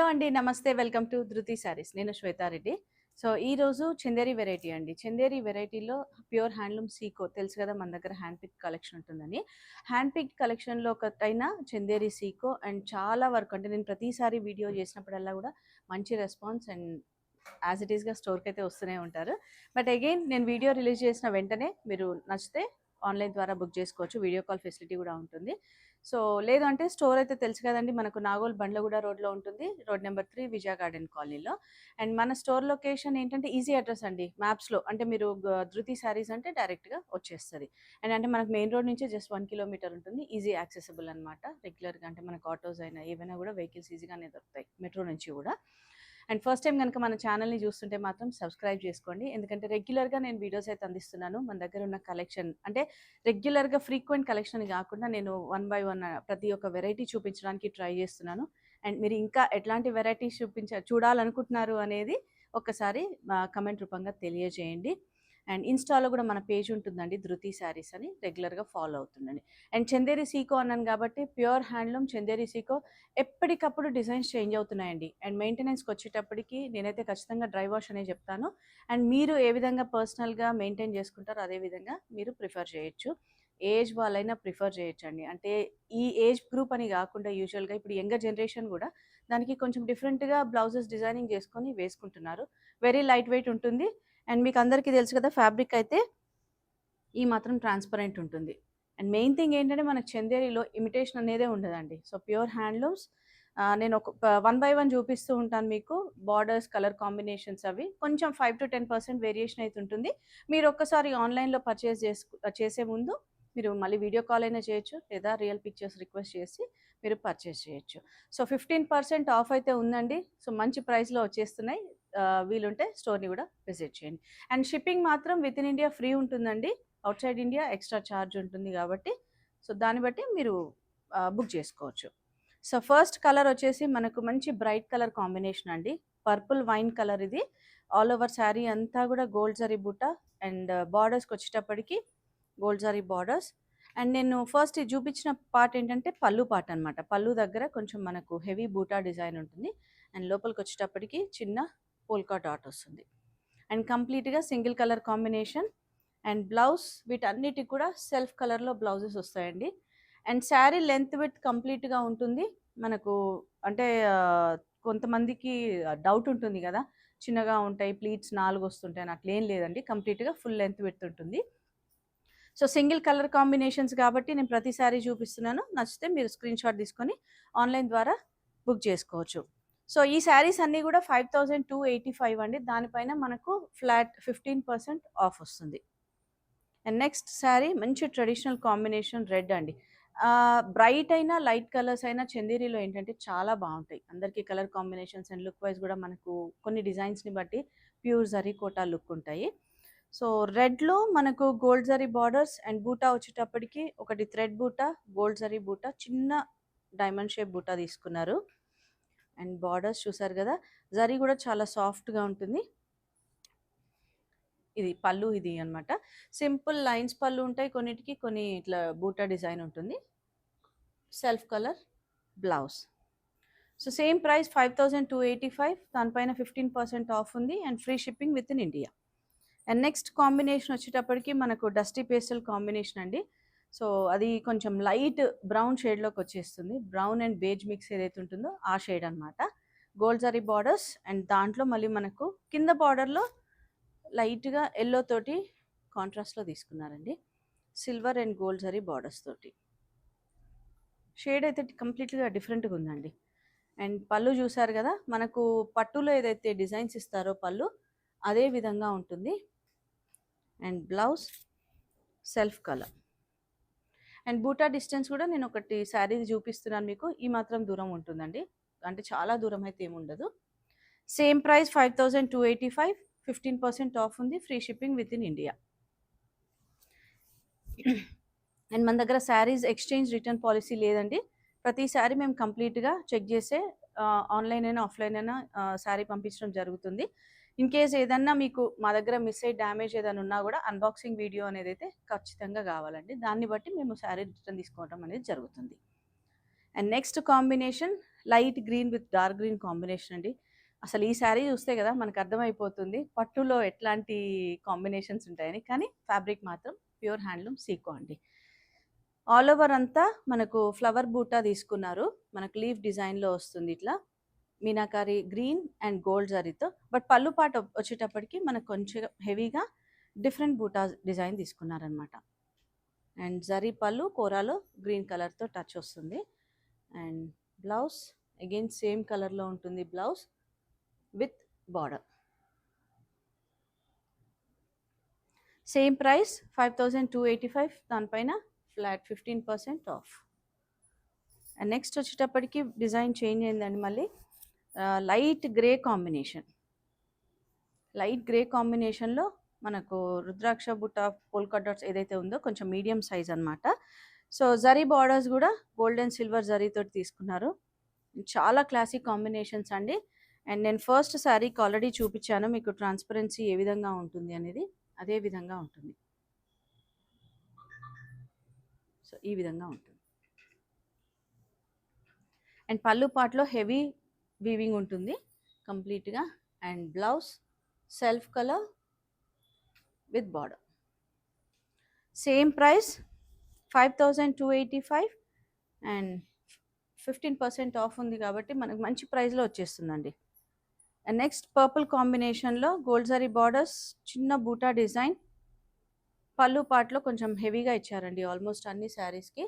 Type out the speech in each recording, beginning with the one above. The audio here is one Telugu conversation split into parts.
అండి. నమస్తే. వెల్కమ్ టు ధృతి శారీస్. నేను శ్వేతారెడ్డి. సో, ఈరోజు చందేరి వెరైటీ అండి. చందేరి వెరైటీలో ప్యూర్ హ్యాండ్లూమ్ సీకో తెలుసు కదా! మన దగ్గర హ్యాండ్ పిక్ కలెక్షన్ ఉంటుందని. హ్యాండ్ పిక్ కలెక్షన్‌లో ఒకటైన చందేరి సీకో అండ్ చాలా వరకు అంటే నేను ప్రతిసారి వీడియో చేసినప్పుడల్లా కూడా మంచి రెస్పాన్స్ అండ్ యాజ్ ఇట్ ఈస్‌గా స్టోర్‌కైతే వస్తూనే ఉంటారు. బట్ అగైన్ నేను వీడియో రిలీజ్ చేసిన వెంటనే మీరు నచ్చితే ఆన్‌లైన్ ద్వారా బుక్ చేసుకోవచ్చు. వీడియో కాల్ ఫెసిలిటీ కూడా ఉంటుంది. సో, లేదు అంటే స్టోర్ అయితే తెలుసు కదండీ! మనకు నాగోల్ బండ్లగూడ రోడ్‌లో ఉంటుంది. రోడ్ నెంబర్ 3 విజయ గార్డెన్ కాలనీలో. అండ్ మన స్టోర్ లొకేషన్ ఏంటంటే ఈజీ అడ్రెస్ అండి. మ్యాప్స్‌లో అంటే మీరు ధృతి శారీస్ అంటే డైరెక్ట్‌గా వచ్చేస్తది. అండ్ అంటే మనకు మెయిన్ రోడ్ నుంచి జస్ట్ 1 కిలోమీటర్ ఉంటుంది. ఈజీ యాక్సెసిబుల్ అనమాట. రెగ్యులర్‌గా అంటే మనకు ఆటోస్ అయినా ఏవైనా కూడా వెహికల్స్ ఈజీగానే దొరుకుతాయి. మెట్రో నుంచి కూడా. అండ్ ఫస్ట్ టైం గనుక మన ఛానల్‌ని చూస్తుంటే మాత్రం సబ్స్క్రైబ్ చేసుకోండి. ఎందుకంటే రెగ్యులర్‌గా నేను వీడియోస్ అయితే అందిస్తున్నాను. మన దగ్గర ఉన్న కలెక్షన్ అంటే రెగ్యులర్‌గా ఫ్రీక్వెంట్ కలెక్షన్ గాకుండా నేను వన్ బై వన్ ప్రతి ఒక్క వెరైటీ చూపించడానికి ట్రై చేస్తున్నాను. అండ్ మీరు ఇంకా ఎట్లాంటి వెరైటీస్ చూడాలనుకుంటున్నారు అనేది ఒక్కసారి కమెంట్ రూపంగా తెలియజేయండి. అండ్ ఇన్‌స్టాలో కూడా మన పేజ్ ఉంటుందండి. ధృతి శారీస్ అని రెగ్యులర్‌గా ఫాలో అవుతుండండి. అండ్ చందేరి సీకో అన్నాను కాబట్టి ప్యూర్ హ్యాండ్లూమ్ చందేరి సీకో ఎప్పటికప్పుడు డిజైన్స్ చేంజ్ అవుతున్నాయండి. అండ్ మెయింటెనెన్స్‌కి వచ్చేటప్పటికి నేనైతే ఖచ్చితంగా డ్రై వాష్ అనే చెప్తాను. అండ్ మీరు ఏ విధంగా పర్సనల్‌గా మెయింటైన్ చేసుకుంటారో అదే విధంగా మీరు ప్రిఫర్ చేయొచ్చు. ఏజ్ వాళ్ళైనా ప్రిఫర్ చేయొచ్చండి. అంటే ఈ ఏజ్ గ్రూప్ అని గాకుండా యూజువల్‌గా ఇప్పుడు యంగర్ జనరేషన్ గూడా దానికి కొంచెం డిఫరెంట్‌గా బ్లౌజెస్ డిజైనింగ్ చేసుకొని వేసుకుంటున్నారు. వెరీ లైట్ వెయిట్ ఉంటుంది. అండ్ మీకందరికీ తెలుసు కదా! ఫ్యాబ్రిక్ అయితే ఈ మాత్రం ట్రాన్స్‌పరెంట్ ఉంటుంది. అండ్ మెయిన్ థింగ్ ఏంటంటే మనకు చందేరిలో ఇమిటేషన్ అనేదే ఉండదండి. సో, ప్యూర్ హ్యాండ్లూమ్స్ నేను వన్ బై వన్ చూపిస్తూ ఉంటాను మీకు. బార్డర్స్, కలర్ కాంబినేషన్స్ అవి. కొంచెం 5-10% వేరియేషన్ అయితే ఉంటుంది. మీరు ఒక్కసారి ఆన్‌లైన్‌లో చేసే ముందు మీరు మళ్ళీ వీడియో కాల్ అయినా చేయొచ్చు. లేదా రియల్ పిక్చర్స్ రిక్వెస్ట్ చేసి మీరు పర్చేస్ చేయొచ్చు. సో, 15% ఆఫ్ అయితే ఉందండి. సో, మంచి ప్రైస్‌లో వచ్చేస్తున్నాయి. వీలుంటే స్టోర్‌ని కూడా విజిట్ చేయండి. అండ్ షిప్పింగ్ మాత్రం విత్ ఇన్ ఇండియా ఫ్రీ ఉంటుందండి. Out side India extra charge ఉంటుంది కాబట్టి సో దాన్ని బట్టి మీరు బుక్ చేసుకోవచ్చు. సో ఫస్ట్ కలర్ వచ్చేసి మనకు మంచి బ్రైట్ కలర్ కాంబినేషన్ అండి. పర్పుల్ వైన్ కలర్ ఇది. ఆల్ ఓవర్ శారీ అంతా కూడా గోల్డ్ జరీ బుట్ట అండ్ బార్డర్స్కి వచ్చేటప్పటికి గోల్డ్ జరీ బార్డర్స్. అండ్ నేను ఫస్ట్ ఇది చూపించిన పార్ట్ ఏంటంటే పళ్ళు పార్ట్ అనమాట. పళ్ళు దగ్గర కొంచెం మనకు హెవీ బూటా డిజైన్ ఉంటుంది. అండ్ లోపలికి వచ్చేటప్పటికి చిన్న పోల్కా డాట్ వస్తుంది. అండ్ కంప్లీట్గా single colour combination. And blouse వీటన్నిటికి కూడా సెల్ఫ్ కలర్లో బ్లౌజెస్ వస్తాయండి. అండ్ శారీ లెంత్ విత్ కంప్లీట్గా ఉంటుంది. మనకు అంటే కొంతమందికి డౌట్ ఉంటుంది కదా, చిన్నగా ఉంటాయి ప్లీట్స్ 4 వస్తుంటాయి అని అట్లేం లేదండి. కంప్లీట్గా ఫుల్ లెంత్ విత్ ఉంటుంది. సో సింగిల్ కలర్ కాంబినేషన్స్ కాబట్టి నేను ప్రతి శారీ చూపిస్తున్నాను. నచ్చితే మీరు స్క్రీన్ షాట్ తీసుకొని ఆన్లైన్ ద్వారా బుక్ చేసుకోవచ్చు. సో ఈ శారీస్ అన్నీ కూడా 5285 అండి. దానిపైన మనకు ఫ్లాట్ 15% ఆఫ్ వస్తుంది. అండ్ నెక్స్ట్ శారీ మంచి ట్రెడిషనల్ కాంబినేషన్ రెడ్ అండి. బ్రైట్ అయినా లైట్ కలర్స్ అయినా చందేరిలో ఏంటంటే చాలా బాగుంటాయి. అందరికీ colour combinations and look wise కూడా మనకు కొన్ని డిజైన్స్ని బట్టి ప్యూర్ జరీ కోటా లుక్ ఉంటాయి. సో రెడ్లో మనకు గోల్డ్ జరీ బార్డర్స్ అండ్ బూటా వచ్చేటప్పటికి ఒకటి థ్రెడ్ బూటా, గోల్డ్ జరీ బూటా, చిన్న డైమండ్ షేప్ బూటా తీసుకున్నారు. అండ్ బార్డర్స్ చూసారు కదా, జరీ కూడా చాలా సాఫ్ట్గా ఉంటుంది. ఇది పళ్ళు ఇది అనమాట. సింపుల్ లైన్స్ పళ్ళు ఉంటాయి కొన్నిటికి, కొన్ని ఇట్లా బూటా డిజైన్ ఉంటుంది. Self colour blouse. So same price 5285. దానిపైన 15% ఆఫ్ ఉంది and free shipping with in India. And next combination వచ్చేటప్పటికి మనకు డస్టీ పేస్టల్ కాంబినేషన్ అండి. సో అది కొంచెం లైట్ బ్రౌన్ షేడ్లోకి వచ్చేస్తుంది. బ్రౌన్ అండ్ బేజ్ మిక్స్ ఏదైతే ఉంటుందో ఆ షేడ్ అనమాట. గోల్డ్ జరీ బార్డర్స్ అండ్ దాంట్లో మళ్ళీ మనకు కింద బార్డర్లో లైట్గా ఎల్లో తోటి కాంట్రాస్ట్లో తీసుకున్నారండి. Silver and gold zari borders తోటి షేడ్ అయితే కంప్లీట్గా డిఫరెంట్గా ఉందండి. అండ్ పళ్ళు చూసారు కదా, మనకు పట్టులో ఏదైతే డిజైన్స్ ఇస్తారో పళ్ళు అదే విధంగా ఉంటుంది. And blouse self colour. And బూటా డిస్టెన్స్ కూడా నేను ఒకటి శారీ చూపిస్తున్నాను మీకు. ఈ మాత్రం దూరం ఉంటుందండి, అంటే చాలా దూరం అయితే ఏముండదు. Same price 5285. 15% ఆఫ్ ఉంది. Free shipping with in India. And మన దగ్గర శారీస్ ఎక్స్చేంజ్ రిటర్న్ పాలసీ లేదండి. ప్రతి శారీ మేము కంప్లీట్గా చెక్ చేసే ఆన్లైన్ అయినా ఆఫ్లైన్ అయినా శారీ పంపించడం జరుగుతుంది. ఇన్ కేస్ ఏదన్నా మీకు మా దగ్గర మిస్ అయ్యి డ్యామేజ్ ఏదైనా ఉన్నా కూడా అన్బాక్సింగ్ వీడియో అనేది అయితే ఖచ్చితంగా కావాలండి. దాన్ని బట్టి మేము శారీ రిటర్న్ తీసుకోవడం అనేది జరుగుతుంది. And next combination light green with dark green combination అండి. అసలు ఈ శారీ చూస్తే కదా మనకు అర్థమైపోతుంది పట్టులో ఎట్లాంటి కాంబినేషన్స్ ఉంటాయని. కానీ ఫ్యాబ్రిక్ మాత్రం ప్యూర్ హ్యాండ్లూమ్ సీకో అండి. ఆల్ ఓవర్ అంతా మనకు ఫ్లవర్ బూటా తీసుకున్నారు. మనకు లీఫ్ డిజైన్లో వస్తుంది ఇట్లా మీనాకారి గ్రీన్ అండ్ గోల్డ్ జరీతో. బట్ పళ్ళు పాట వచ్చేటప్పటికి మనకు కొంచెం హెవీగా డిఫరెంట్ బూటా డిజైన్ తీసుకున్నారనమాట. అండ్ జరీ పళ్ళు కోరాలో గ్రీన్ కలర్తో టచ్ వస్తుంది. అండ్ బ్లౌజ్ అగైన్ సేమ్ కలర్లో ఉంటుంది blouse with border. Same price 5285, దానిపైన ఫ్లాట్ 15% ఆఫ్. అండ్ నెక్స్ట్ వచ్చేటప్పటికి డిజైన్ చేంజ్ అయిందండి. మళ్ళీ light grey combination. Light grey కాంబినేషన్లో మనకు రుద్రాక్ష బుట్ట పోల్కా డాట్స్ ఏదైతే ఉందో కొంచెం మీడియం సైజ్ అనమాట. సో జరీ బార్డర్స్ కూడా గోల్డ్ అండ్ సిల్వర్ జరీతో తీసుకున్నారు. చాలా క్లాసిక్ కాంబినేషన్స్ అండి. అండ్ నేను ఫస్ట్ శారీకి ఆల్రెడీ చూపించాను మీకు ట్రాన్స్పరెన్సీ ఏ విధంగా ఉంటుంది అనేది. అదే విధంగా ఉంటుంది. సో ఈ విధంగా ఉంటుంది. అండ్ పళ్ళు పాటలో హెవీ వీవింగ్ ఉంటుంది కంప్లీట్గా. And blouse self colour with border. Same price 5285 and 15% of ఉంది కాబట్టి మనకు మంచి ప్రైస్లో వచ్చేస్తుందండి. అండ్ నెక్స్ట్ పర్పుల్ కాంబినేషన్లో గోల్డ్ జరీ బార్డర్స్, చిన్న బూటా డిజైన్. పళ్ళు పాటలో కొంచెం హెవీగా ఇచ్చారండి ఆల్మోస్ట్ అన్ని శారీస్కి.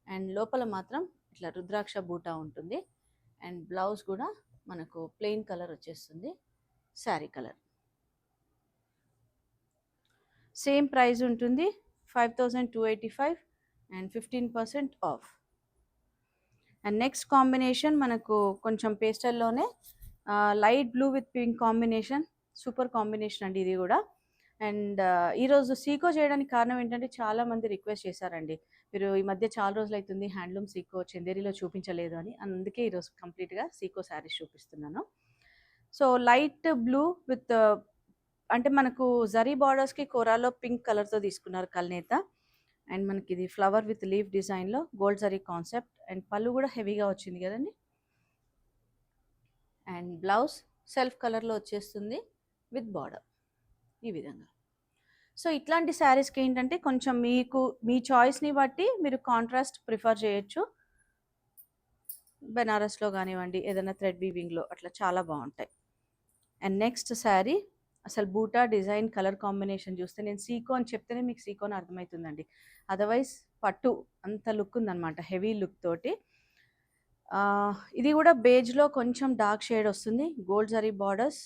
అండ్ లోపల మాత్రం ఇట్లా రుద్రాక్ష బూటా ఉంటుంది. అండ్ బ్లౌజ్ కూడా మనకు ప్లెయిన్ కలర్ వచ్చేస్తుంది, శారీ కలర్. సేమ్ ప్రైస్ ఉంటుంది 5285 and 15% off. And next combination మనకు కొంచెం పేస్టల్లోనే light blue with pink combination. Super combination అండి ఇది కూడా. అండ్ ఈరోజు సీకో చేయడానికి కారణం ఏంటంటే చాలామంది రిక్వెస్ట్ చేశారండి, మీరు ఈ మధ్య చాలా రోజులు అవుతుంది హ్యాండ్లూమ్ సీకో చందేరిలో చూపించలేదు అని. అందుకే ఈరోజు కంప్లీట్గా సీకో శారీస్ చూపిస్తున్నాను. సో లైట్ బ్లూ విత్ అంటే మనకు జరీ బార్డర్స్కి కోరాలో పింక్ కలర్తో తీసుకున్నారు కల్నేత. అండ్ మనకి ఇది ఫ్లవర్ విత్ లీఫ్ డిజైన్లో గోల్డ్ జరీ కాన్సెప్ట్. అండ్ పళ్ళు కూడా హెవీగా వచ్చింది కదండి. అండ్ బ్లౌజ్ సెల్ఫ్ కలర్లో వచ్చేస్తుంది విత్ బార్డర్ ఈ విధంగా. సో ఇట్లాంటి శారీస్కి ఏంటంటే కొంచెం మీకు మీ చాయిస్ని బట్టి మీరు కాంట్రాస్ట్ ప్రిఫర్ చేయొచ్చు. బెనారస్లో కానివ్వండి, ఏదైనా థ్రెడ్ వీవింగ్లో అట్లా చాలా బాగుంటాయి. అండ్ నెక్స్ట్ శారీ అసలు బూటా డిజైన్ కలర్ కాంబినేషన్ చూస్తే, నేను సీకో అని చెప్తేనే మీకు సీకో అని అర్థమవుతుందండి. అదర్వైజ్ పట్టు అంత లుక్ ఉందన్నమాట, హెవీ లుక్ తోటి. ఇది కూడా బేజ్లో కొంచెం డార్క్ షేడ్ వస్తుంది. గోల్డ్ జరీ బార్డర్స్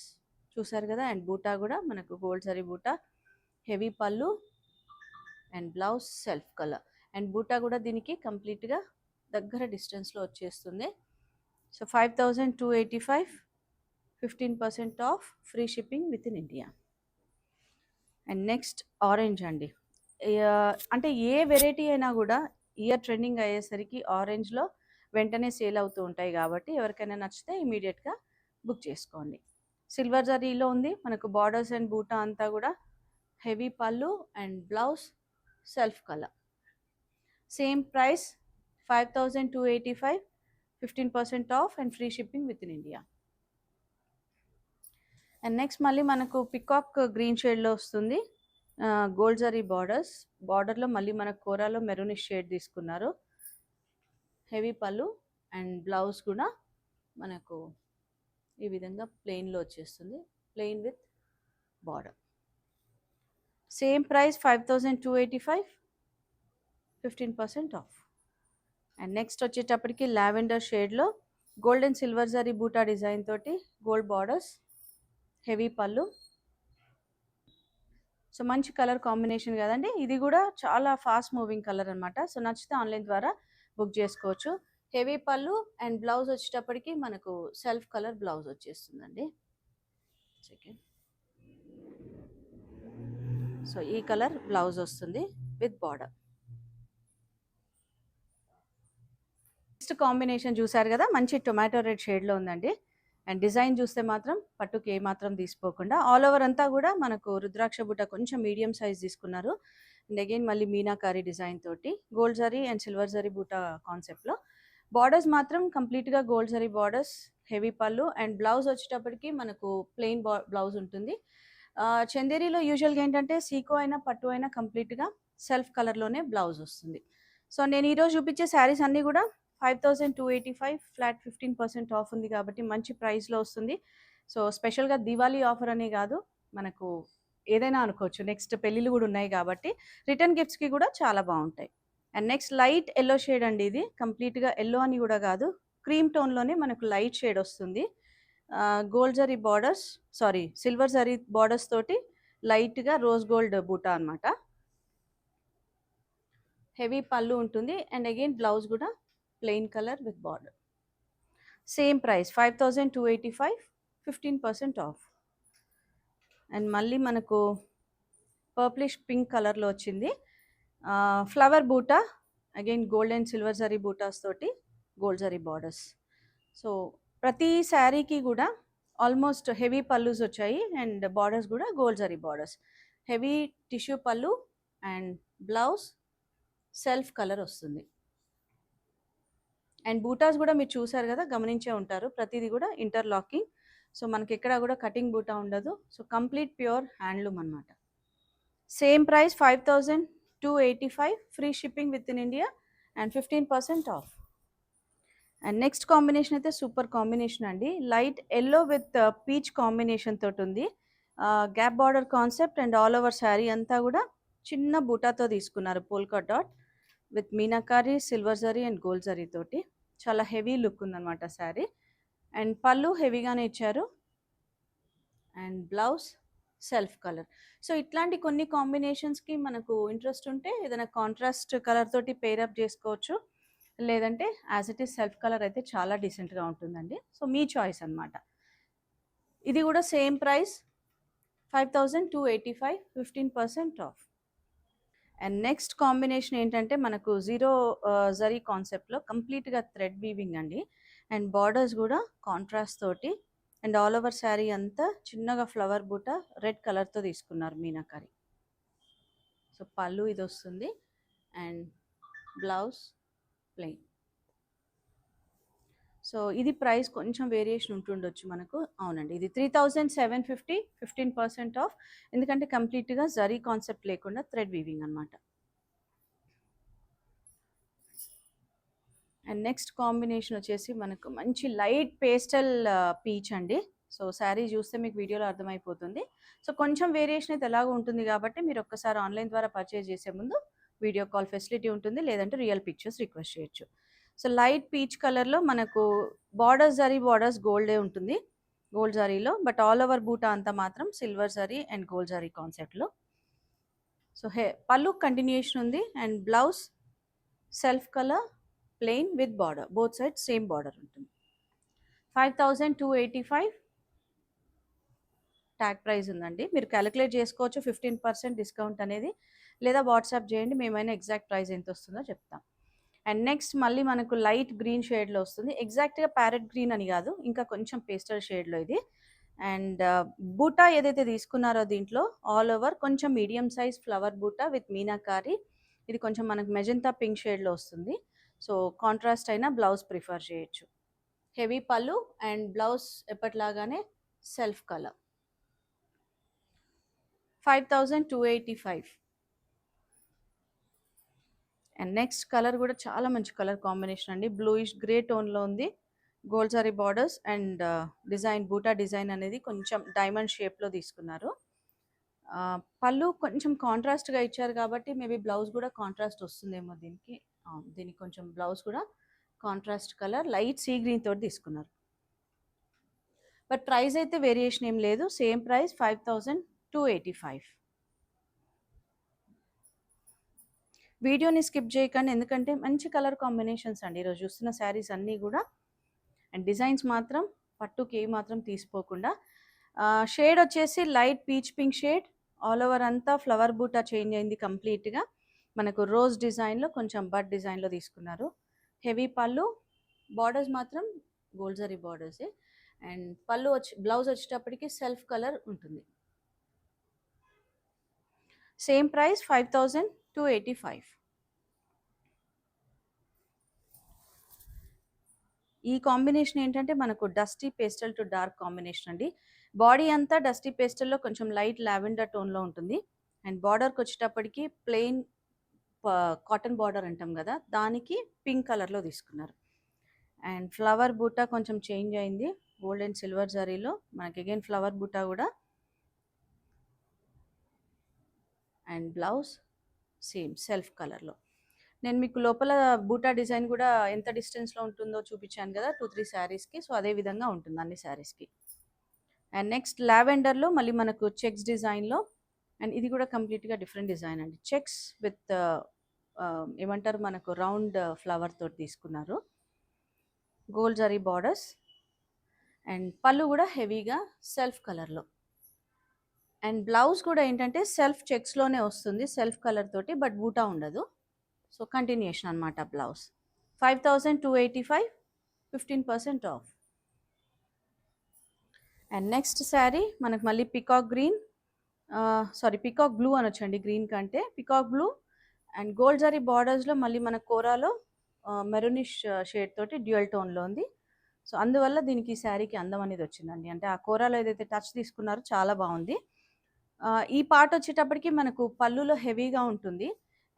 చూసారు కదా. అండ్ బూటా కూడా మనకు గోల్డ్ జరీ బూటా, హెవీ పళ్ళు and blouse self colour. And బూటా కూడా దీనికి కంప్లీట్గా దగ్గర డిస్టెన్స్లో వచ్చేస్తుంది. So 5285, 15% of, free shipping with in India. And next orange అండి. అంటే ఏ వెరైటీ అయినా కూడా ఇయర్ ట్రెండింగ్ అయ్యేసరికి ఆరెంజ్లో వెంటనే సేల్ అవుతూ ఉంటాయి కాబట్టి ఎవరికైనా నచ్చితే ఇమీడియట్గా బుక్ చేసుకోండి. సిల్వర్ జరీలో ఉంది మనకు. బార్డర్స్ అండ్ బూటా అంతా కూడా హెవీ పళ్ళు and blouse self colour. Same price 5285, 15% off and free shipping with in India. And next మళ్ళీ మనకు పికాక్ గ్రీన్ షేడ్లో వస్తుంది. గోల్డ్ జరీ బార్డర్స్, బార్డర్లో మళ్ళీ మనకు కోరాలో మెరూనిష్ షేడ్ తీసుకున్నారు. హెవీ పళ్ళు అండ్ బ్లౌజ్ కూడా మనకు ఈ విధంగా ప్లెయిన్లో వచ్చేస్తుంది, plain with border. Same price 5285, 15% off. And next వచ్చేటప్పటికి లావెండర్ షేడ్లో గోల్డ్ అండ్ సిల్వర్ జరీ బూటా డిజైన్ తోటి గోల్డ్ బార్డర్స్, హెవీ పళ్ళు. సో మంచి కలర్ కాంబినేషన్ కదండి. ఇది కూడా చాలా ఫాస్ట్ మూవింగ్ కలర్ అనమాట. సో నచ్చితే ఆన్లైన్ ద్వారా బుక్ చేసుకోవచ్చు. హెవీ పళ్ళు అండ్ బ్లౌజ్ వచ్చేటప్పటికి మనకు సెల్ఫ్ కలర్ బ్లౌజ్ వచ్చేస్తుందండి. సెకండ్ సో ఈ కలర్ బ్లౌజ్ వస్తుంది విత్ బార్డర్. నెక్స్ట్ కాంబినేషన్ చూసారు కదా, మంచి టొమాటో రెడ్ షేడ్లో ఉందండి. అండ్ డిజైన్ చూస్తే మాత్రం పట్టుకి ఏమాత్రం తీసుకోకుండా ఆల్ ఓవర్ అంతా కూడా మనకు రుద్రాక్ష బుట్ట కొంచెం మీడియం సైజ్ తీసుకున్నారు. అండ్ అగైన్ మళ్ళీ మీనాకారి డిజైన్ తోటి gold zari and silver zari బూటా కాన్సెప్ట్లో బార్డర్స్ మాత్రం కంప్లీట్గా గోల్డ్ జరీ బార్డర్స్, హెవీ పళ్ళు అండ్ బ్లౌజ్ వచ్చేటప్పటికి మనకు ప్లెయిన్ బ్లౌజ్ ఉంటుంది. చందేరిలో యూజువల్గా ఏంటంటే సీకో అయినా పట్టు అయినా కంప్లీట్గా సెల్ఫ్ కలర్లోనే బ్లౌజ్ వస్తుంది. సో నేను ఈరోజు చూపించే శారీస్ అన్నీ కూడా 5285 ఫ్లాట్ 15% ఆఫ్ ఉంది కాబట్టి మంచి ప్రైస్లో వస్తుంది. సో స్పెషల్గా దివాళీ ఆఫర్ అనే కాదు, మనకు ఏదైనా అనుకోవచ్చు, నెక్స్ట్ పెళ్ళిళ్ళు కూడా ఉన్నాయి కాబట్టి రిటర్న్ గిఫ్ట్స్కి కూడా చాలా బాగుంటాయి. And next light yellow shade అండి, ఇది కంప్లీట్గా ఎల్లో అని కూడా కాదు, క్రీమ్ టోన్లోనే మనకు లైట్ షేడ్ వస్తుంది. Gold zari borders, sorry silver zari borders తోటి లైట్గా రోజ్ గోల్డ్ బూటా అనమాట. హెవీ పళ్ళు ఉంటుంది అండ్ అగైన్ బ్లౌజ్ కూడా plain colour with border. Same price 5285, 15% off. And మళ్ళీ మనకు పర్ప్లిష్ పింక్ కలర్లో వచ్చింది. ఫ్లవర్ బూటా, again gold and silver zari buttas తోటి గోల్డ్ జరీ బార్డర్స్. సో ప్రతి శారీకి కూడా ఆల్మోస్ట్ హెవీ పళ్ళుస్ వచ్చాయి అండ్ బార్డర్స్ కూడా gold zari borders. Heavy tissue పళ్ళు అండ్ బ్లౌజ్ సెల్ఫ్ కలర్ వస్తుంది. అండ్ బూటాస్ కూడా మీరు చూసారు కదా, గమనించే ఉంటారు, ప్రతిదీ కూడా ఇంటర్లాకింగ్. సో మనకి ఎక్కడ కూడా కటింగ్ బూటా ఉండదు. సో కంప్లీట్ ప్యూర్ హ్యాండ్లూమ్ అనమాట. Same price 5285, free shipping with in India and 15% off. And next combination అయితే సూపర్ కాంబినేషన్ అండి, light yellow with peach combination తోటి ఉంది. Gap border concept and all over sari అంతా కూడా చిన్న బూటాతో తీసుకున్నారు, polka dot with meenakari, silver zari and gold zari తోటి. చాలా హెవీ లుక్ ఉందన్నమాట శారీ. అండ్ పళ్ళు హెవీగానే ఇచ్చారు and blouse self colour. So ఇట్లాంటి కొన్ని కాంబినేషన్స్కి మనకు ఇంట్రెస్ట్ ఉంటే ఏదైనా కాంట్రాస్ట్ కలర్ తోటి పేరప్ చేసుకోవచ్చు, లేదంటే as it is self colour అయితే చాలా డీసెంట్గా ఉంటుందండి. సో మీ చాయిస్ అనమాట. ఇది కూడా same price 5285, 15% off. And next combination ఏంటంటే మనకు జీరో జరీ కాన్సెప్ట్లో కంప్లీట్గా థ్రెడ్ వీవింగ్ అండి. అండ్ బార్డర్స్ కూడా కాంట్రాస్ట్ తోటి అండ్ ఆల్ ఓవర్ శారీ అంతా చిన్నగా ఫ్లవర్ బూట రెడ్ కలర్తో తీసుకున్నారు మీనాకారి. సో పళ్ళు ఇది వస్తుంది అండ్ బ్లౌజ్ ప్లెయిన్. సో ఇది ప్రైస్ కొంచెం వేరియేషన్ ఉంటుండొచ్చు మనకు. అవునండి, ఇది 3750, 15% ఆఫ్, ఎందుకంటే కంప్లీట్గా జరీ కాన్సెప్ట్ లేకుండా థ్రెడ్ వీవింగ్ అనమాట. అండ్ నెక్స్ట్ కాంబినేషన్ వచ్చేసి మనకు మంచి లైట్ పేస్టల్ పీచ్ అండి. సో శారీ చూస్తే మీకు వీడియోలో అర్థమైపోతుంది. సో కొంచెం వేరియేషన్ అయితే ఎలాగో ఉంటుంది కాబట్టి మీరు ఒక్కసారి ఆన్లైన్ ద్వారా పర్చేజ్ చేసే ముందు వీడియో కాల్ ఫెసిలిటీ ఉంటుంది, లేదంటే రియల్ పిక్చర్స్ రిక్వెస్ట్ చేయొచ్చు. సో లైట్ పీచ్ కలర్లో మనకు బార్డర్స్ జరీ బార్డర్స్ గోల్డే ఉంటుంది, గోల్డ్ జరీలో, బట్ ఆల్ ఓవర్ బూటా అంతా మాత్రం silver zari and gold zari కాన్సెప్ట్లో. సో పళ్ళు కంటిన్యూషన్ ఉంది and blouse self colour plain with border, both side same border ఉంటుంది. 5285 ట్యాగ్ ప్రైస్ ఉందండి. మీరు క్యాలిక్యులేట్ చేసుకోవచ్చు 15% డిస్కౌంట్ అనేది, లేదా వాట్సాప్ చేయండి, మేమైనా ఎగ్జాక్ట్ ప్రైస్ ఎంత వస్తుందో చెప్తాం. అండ్ నెక్స్ట్ మళ్ళీ మనకు లైట్ గ్రీన్ షేడ్లో వస్తుంది, ఎగ్జాక్ట్గా ప్యారెట్ గ్రీన్ అని కాదు, ఇంకా కొంచెం పేస్టల్ షేడ్లో ఇది. అండ్ బూటా ఏదైతే తీసుకున్నారో దీంట్లో ఆల్ ఓవర్ కొంచెం మీడియం సైజ్ ఫ్లవర్ బూటా విత్ మీనాకారి. ఇది కొంచెం మనకు మెజంతా పింక్ షేడ్లో వస్తుంది. సో కాంట్రాస్ట్ అయినా బ్లౌజ్ ప్రిఫర్ చేయొచ్చు. హెవీ పళ్ళు అండ్ బ్లౌజ్ ఎప్పటిలాగానే self colour. 5285. And next colour కూడా చాలా మంచి కలర్ కాంబినేషన్ అండి, బ్లూయిష్ గ్రే టోన్లో ఉంది. Gold sari borders and design బూటా డిజైన్ అనేది కొంచెం డైమండ్ షేప్లో తీసుకున్నారు. పళ్ళు కొంచెం కాంట్రాస్ట్గా ఇచ్చారు కాబట్టి మేబీ బ్లౌజ్ కూడా కాంట్రాస్ట్ వస్తుందేమో దీనికి. దీనికి కొంచెం బ్లౌజ్ కూడా contrast colour light sea green తోటి తీసుకున్నారు. బట్ ప్రైస్ అయితే వేరియేషన్ ఏం లేదు, సేమ్ ప్రైస్ 5285. వీడియోని స్కిప్ చేయకండి, ఎందుకంటే మంచి కలర్ కాంబినేషన్స్ అండి ఈరోజు చూస్తున్న శారీస్ అన్నీ కూడా. అండ్ డిజైన్స్ మాత్రం పట్టుకి మాత్రం తీసిపోకుండా. షేడ్ వచ్చేసి light peach pink shade, all over అంతా ఫ్లవర్ బూటా చేంజ్ అయింది కంప్లీట్గా. మనకు రోజ్ డిజైన్లో కొంచెం బడ్ డిజైన్లో తీసుకున్నారు. హెవీ పళ్ళు, బార్డర్స్ మాత్రం గోల్డ్ జరీ బార్డర్సే. అండ్ పళ్ళు బ్లౌజ్ వచ్చేటప్పటికి సెల్ఫ్ కలర్ ఉంటుంది. Same price 5285. ఈ కాంబినేషన్ ఏంటంటే మనకు dusty pastel to dark combination అండి. బాడీ అంతా డస్టీ పేస్టల్‌లో కొంచెం లైట్ లావెండర్ టోన్‌లో ఉంటుంది. అండ్ బార్డర్‌కి వచ్చేటప్పటికి ప్లెయిన్ కాటన్ బార్డర్ అంటాం కదా, దానికి పింక్ కలర్‌లో తీసుకున్నారు. అండ్ ఫ్లవర్ బూటా కొంచెం చేంజ్ అయింది. గోల్డ్ అండ్ సిల్వర్ జరీలో మనకి అగైన్ ఫ్లవర్ బూటా కూడా. అండ్ బ్లౌజ్ సేమ్ సెల్ఫ్ కలర్‌లో. నేను మీకు లోపల బూటా డిజైన్ కూడా ఎంత డిస్టెన్స్‌లో ఉంటుందో చూపించాను కదా 2, 3 శారీస్‌కి. సో, అదే విధంగా ఉంటుంది అన్ని శారీస్‌కి. అండ్ నెక్స్ట్ లావెండర్‌లో మళ్ళీ మనకు చెక్స్ డిజైన్‌లో. అండ్ ఇది కూడా కంప్లీట్‌గా డిఫరెంట్ డిజైన్ అండి. చెక్స్ విత్ ఏమంటారు మనకు రౌండ్ ఫ్లవర్ తోటి తీసుకున్నారు. Gold zari borders. అండ్ పళ్ళు కూడా హెవీగా సెల్ఫ్ కలర్‌లో. అండ్ బ్లౌజ్ కూడా ఏంటంటే సెల్ఫ్ చెక్స్‌లోనే వస్తుంది. సెల్ఫ్ కలర్ తోటి, బట్ బూటా ఉండదు. సో, కంటిన్యూషన్ అనమాట blouse. 5285, 15% off. And next sari మనకు మళ్ళీ పికాక్ గ్రీన్, పికాక్ బ్లూ అనొచ్చండి, గ్రీన్ కంటే పికాక్ బ్లూ. అండ్ గోల్డ్ జరీ బార్డర్స్లో మళ్ళీ మన కోరాలో మెరూనిష్ షేడ్ తోటి డ్యూయల్ టోన్లో ఉంది. సో, అందువల్ల దీనికి ఈ శారీకి అందం అనేది వచ్చిందండి. అంటే ఆ కోరాలో ఏదైతే టచ్ తీసుకున్నారో చాలా బాగుంది. ఈ పార్ట్ వచ్చేటప్పటికి మనకు పళ్ళులో హెవీగా ఉంటుంది.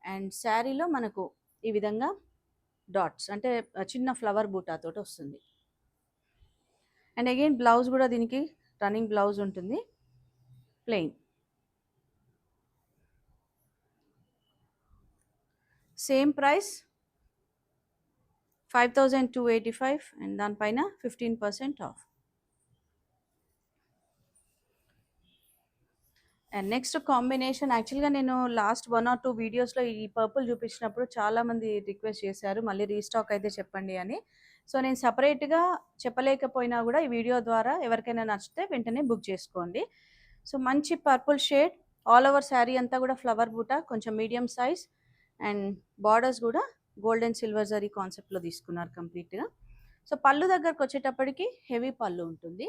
అండ్ శారీలో మనకు ఈ విధంగా డాట్స్ అంటే చిన్న ఫ్లవర్ బూటా తోటి వస్తుంది. అండ్ అగైన్ బ్లౌజ్ కూడా దీనికి రన్నింగ్ బ్లౌజ్ ఉంటుంది, ప్లెయిన్. సేమ్ ప్రైస్ 5285 అండ్ దానిపైన 15% ఆఫ్. అండ్ నెక్స్ట్ కాంబినేషన్ యాక్చువల్‌గా నేను లాస్ట్ 1 ఆర్ 2 వీడియోస్‌లో ఈ పర్పుల్ చూపించినప్పుడు చాలామంది రిక్వెస్ట్ చేశారు మళ్ళీ రీస్టాక్ అయితే చెప్పండి అని. సో, నేను సెపరేట్‌గా చెప్పలేకపోయినా కూడా ఈ వీడియో ద్వారా ఎవరికైనా నచ్చితే వెంటనే బుక్ చేసుకోండి. సో, మంచి purple shade all over sari అంతా కూడా ఫ్లవర్ బూటా కొంచెం మీడియం సైజ్. అండ్ బార్డర్స్ కూడా గోల్డ్ అండ్ సిల్వర్ జరీ కాన్సెప్ట్‌లో తీసుకున్నారు కంప్లీట్‌గా. సో, పళ్ళు దగ్గరకు వచ్చేటప్పటికి హెవీ పళ్ళు ఉంటుంది,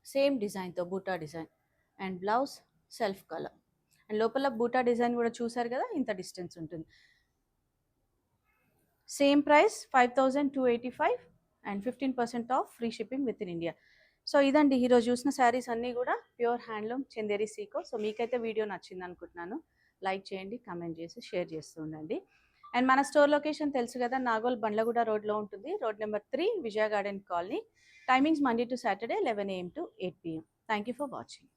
సేమ్ డిజైన్‌తో బూటా design. And blouse self colour. And లోపల బూటా డిజైన్ కూడా చూసారు కదా, ఇంత డిస్టెన్స్ ఉంటుంది. Same price 5285 and 15% of, free shipping with in India. So, ఇదండి ఈరోజు చూసిన శారీస్ అన్నీ కూడా pure handloom Chanderi Seeko. So, మీకైతే వీడియో నచ్చింది అనుకుంటున్నాను. లైక్ చేయండి, కమెంట్ చేసి షేర్ చేస్తూ ఉండండి. అండ్ మన స్టోర్ లొకేషన్ తెలుసు కదా, నాగోల్ బండ్లగూడ రోడ్లో ఉంటుంది. Road number 3, Vijaya garden colony. Timings Monday to Saturday 11 AM to 8 PM. Thank you for watching.